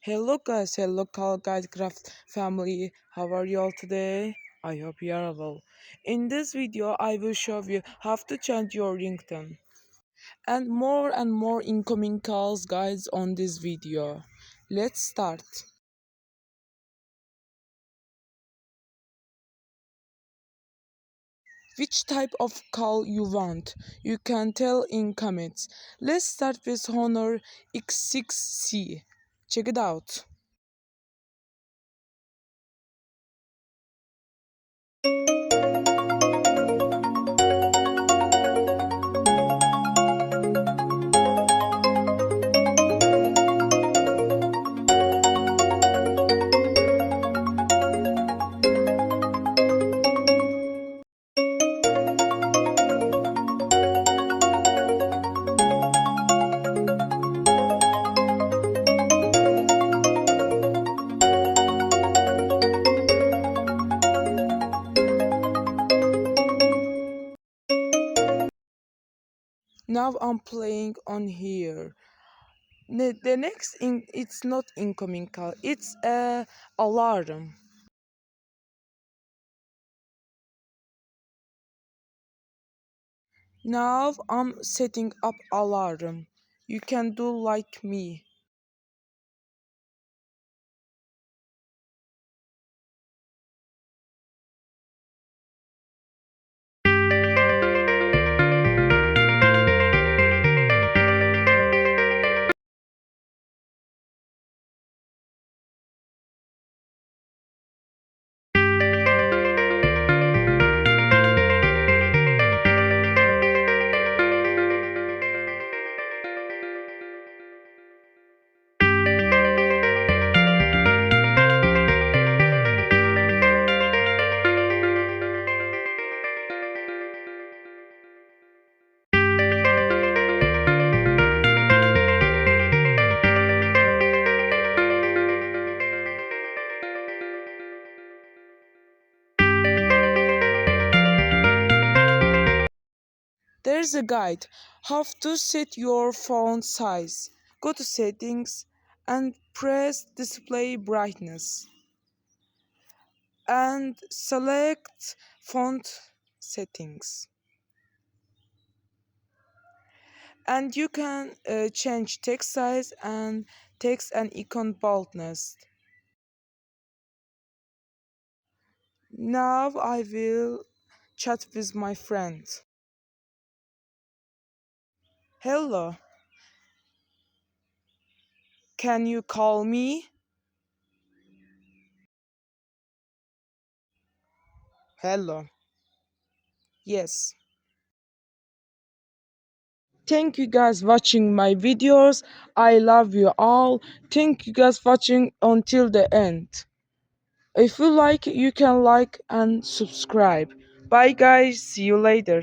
Hello guys, Craft family. How are you all today? I hope you are well. In this video, I will show you how to change your ringtone and more incoming calls, guys, on this video. Let's start. Which type of call you want? You can tell in comments. Let's start with Honor X6C. Check it out. Now I'm playing on here. The next it's not incoming call, it's a alarm. Now I'm setting up alarm. You can do like me. There's a guide how to set your font size. Go to settings and press display brightness and select font settings. And you can change text size and text and icon boldness. Now I will chat with my friend. Hello, can you call me? Hello. Yes. Thank you guys watching my videos. I love you all. Thank you guys watching until the end. If you like, you can like and subscribe. Bye guys. See you later.